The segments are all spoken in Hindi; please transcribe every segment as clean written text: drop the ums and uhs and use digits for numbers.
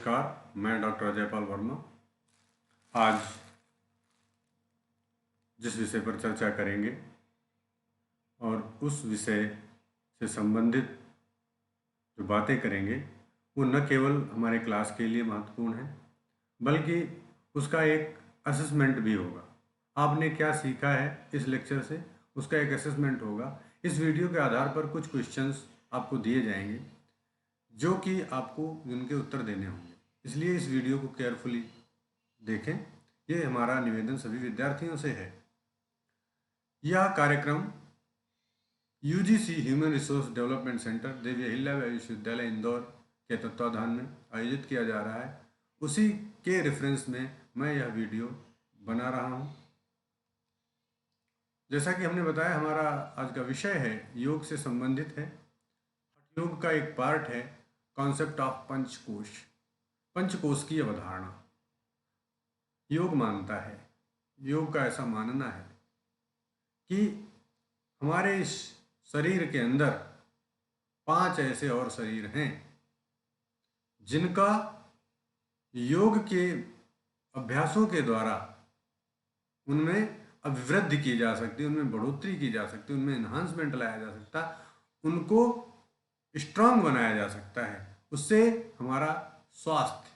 नमस्कार, मैं डॉक्टर अजय पाल वर्मा। आज जिस विषय पर चर्चा करेंगे और उस विषय से संबंधित जो बातें करेंगे वो न केवल हमारे क्लास के लिए महत्वपूर्ण है बल्कि उसका एक असेसमेंट भी होगा। आपने क्या सीखा है इस लेक्चर से, उसका एक असेसमेंट होगा। इस वीडियो के आधार पर कुछ क्वेश्चंस आपको दिए जाएंगे जो कि आपको उनके उत्तर देने होंगे, इसलिए इस वीडियो को केयरफुली देखें। ये हमारा निवेदन सभी विद्यार्थियों से है। यह कार्यक्रम UGC human resource development centre Devi Ahilyabai Vishwavidyalaya Indore के तत्वाधान में आयोजित किया जा रहा है। उसी के रेफरेंस में मैं यह वीडियो बना रहा हूँ। जैसा कि हमने बताया, हमारा आज का विषय है योग से संबंधित है। योग का एक पार्ट है कॉन्सेप्ट ऑफ पंचकोश, पंचकोश की अवधारणा। योग मानता है, योग का ऐसा मानना है कि हमारे इस शरीर के अंदर 5 ऐसे और शरीर हैं जिनका योग के अभ्यासों के द्वारा उनमें अभिवृद्धि की जा सकती है, उनमें बढ़ोतरी की जा सकती है, उनमें एनहांसमेंट लाया जा सकता है, उनको स्ट्रांग बनाया जा सकता है। उससे हमारा स्वास्थ्य,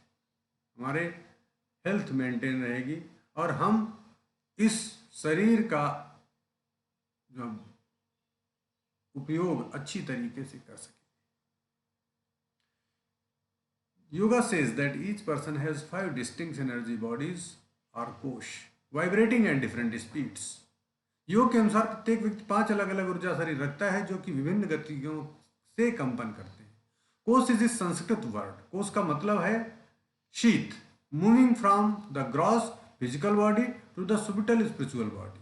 हमारे हेल्थ मेंटेन रहेगी और हम इस शरीर का जो उपयोग अच्छी तरीके से कर सकें। Yoga says that each person has 5 distinct energy bodies or कोश vibrating at different speeds। योग के अनुसार प्रत्येक व्यक्ति 5 अलग अलग ऊर्जा शरीर रखता है जो कि विभिन्न गतियों से कंपन करते हैं। कोश इज संस्कृत वर्ड। कोश का मतलब है शीत, moving from the gross physical body to the subtle spiritual body.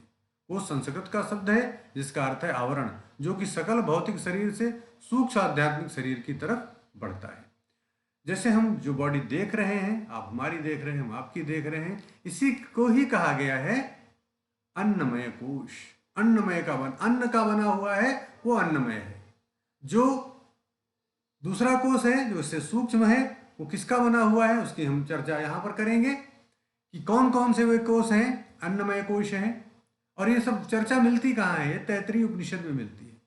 कोश संस्कृत का शब्द है जिसका अर्थ है आवरण, जो कि सकल भौतिक शरीर से सूक्ष्म आध्यात्मिक शरीर की तरफ बढ़ता है। जैसे हम जो बॉडी देख रहे हैं, आप हमारी देख रहे हैं, हम आपकी देख रहे हैं, इसी को ही कहा गया है अन्नमय कोश। अन्न का बना हुआ है वो अन्नमय है। जो दूसरा कोश है जो इससे सूक्ष्म है वो किसका बना हुआ है, उसकी हम चर्चा यहाँ पर करेंगे कि कौन कौन से वे कोश हैं, अन्नमय कोश हैं। और ये सब चर्चा मिलती कहाँ है? ये तैत्तिरीय उपनिषद में मिलती है।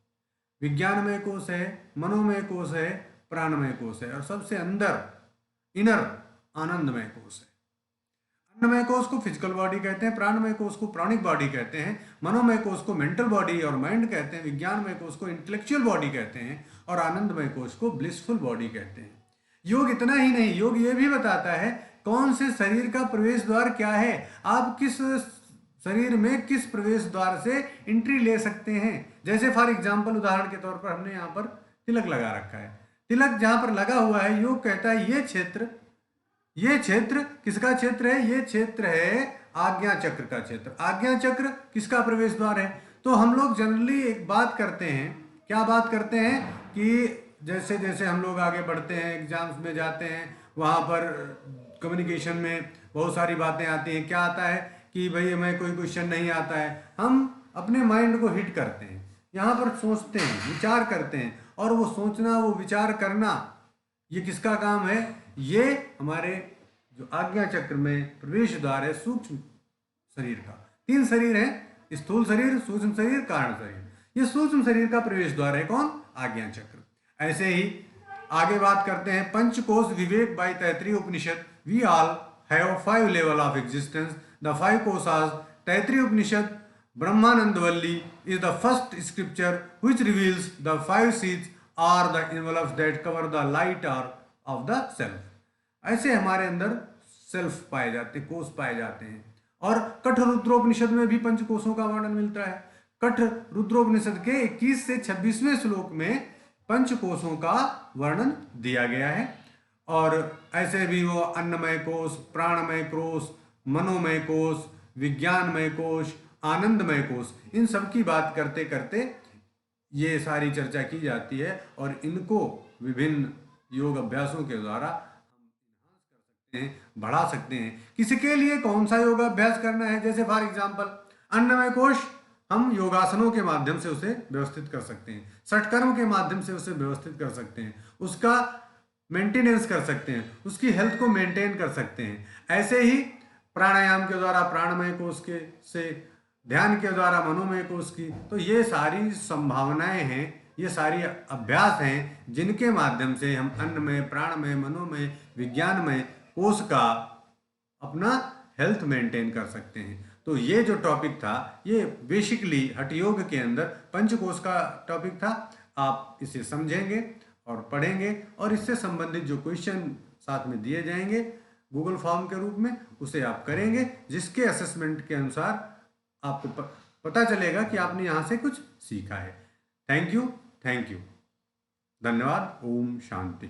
विज्ञानमय कोश है, मनोमय कोश है, प्राणमय कोश है और सबसे अंदर इनर आनंदमय कोश है। अन्नमय कोश को फिजिकल बॉडी कहते हैं, प्राणमय कोश को प्राणिक बॉडी कहते हैं, मनोमय कोश को मेंटल बॉडी और माइंड कहते हैं, विज्ञानमय कोश को इंटेलेक्चुअल बॉडी कहते हैं और आनंदमय कोश को ब्लिसफुल बॉडी कहते हैं। योग इतना ही नहीं, योग ये भी बताता है कौन से शरीर का प्रवेश द्वार क्या है, आप किस शरीर में किस प्रवेश द्वार से एंट्री ले सकते हैं। जैसे फॉर एग्जाम्पल, उदाहरण के तौर पर हमने यहाँ पर तिलक लगा रखा है। तिलक जहाँ पर लगा हुआ है, योग कहता है ये क्षेत्र किसका क्षेत्र है? ये क्षेत्र है आज्ञा चक्र का क्षेत्र। आज्ञा चक्र किसका प्रवेश द्वार है? तो हम लोग जनरली एक बात करते हैं, क्या बात करते हैं कि जैसे जैसे हम लोग आगे बढ़ते हैं, एग्जाम्स में जाते हैं, वहाँ पर कम्युनिकेशन में बहुत सारी बातें आती हैं। क्या आता है कि भाई हमें कोई क्वेश्चन नहीं आता है, हम अपने माइंड को हिट करते हैं, यहाँ पर सोचते हैं, विचार करते हैं, और वो सोचना, वो विचार करना, ये किसका काम है? ये हमारे जो आज्ञा चक्र में प्रवेश द्वार है सूक्ष्म शरीर का। 3 शरीर है, स्थूल शरीर, सूक्ष्म शरीर, कारण शरीर। ये सूक्ष्म शरीर का प्रवेश द्वार है कौन? आज्ञा चक्र। ऐसे ही आगे बात करते हैं Panchakosha Viveka by Taittiriya Upanishad. We all have 5 level of existence, the 5 koshas. Taittiriya Upanishad Brahmanandvalli is the first scripture which reveals the 5 seeds or the envelopes that cover the light of the self। ऐसे हमारे अंदर सेल्फ पाए जाते, कोश पाए जाते हैं। और कठ रुद्रोपनिषद में भी पंचकोशों का वर्णन मिलता है। कठ रुद्रोपनिषद के 21 से 26वें श्लोक में पंचकोशों का वर्णन दिया गया है। और ऐसे भी वो अन्नमय कोश, प्राणमय कोश, मनोमय कोश, विज्ञानमय कोश, आनंदमय कोश, इन सब की बात करते करते ये सारी चर्चा की जाती है और इनको विभिन्न योग अभ्यासों के द्वारा हम इन्हांस कर सकते हैं, बढ़ा सकते हैं। किसी के लिए कौन सा योग अभ्यास करना है, जैसे फॉर एग्जाम्पल अन्नमय कोश हम योगासनों के माध्यम से उसे व्यवस्थित कर सकते हैं, षटकर्म के माध्यम से उसे व्यवस्थित कर सकते हैं। उसका मेंटेनेंस कर सकते हैं, उसकी हेल्थ को मेंटेन कर सकते हैं। ऐसे ही प्राणायाम के द्वारा प्राणमय कोश के से, ध्यान के द्वारा मनोमय कोश की, तो ये सारी संभावनाएं हैं, ये सारी अभ्यास हैं जिनके माध्यम से हम अन्नमय, प्राणमय, मनोमय, विज्ञानमय कोश का अपना हेल्थ मेंटेन कर सकते हैं। तो ये जो टॉपिक था ये बेसिकली हठ योग के अंदर पंचकोश का टॉपिक था। आप इसे समझेंगे और पढ़ेंगे और इससे संबंधित जो क्वेश्चन साथ में दिए जाएंगे गूगल फॉर्म के रूप में, उसे आप करेंगे, जिसके असेसमेंट के अनुसार आपको पता चलेगा कि आपने यहाँ से कुछ सीखा है। थैंक यू, धन्यवाद। ओम शांति।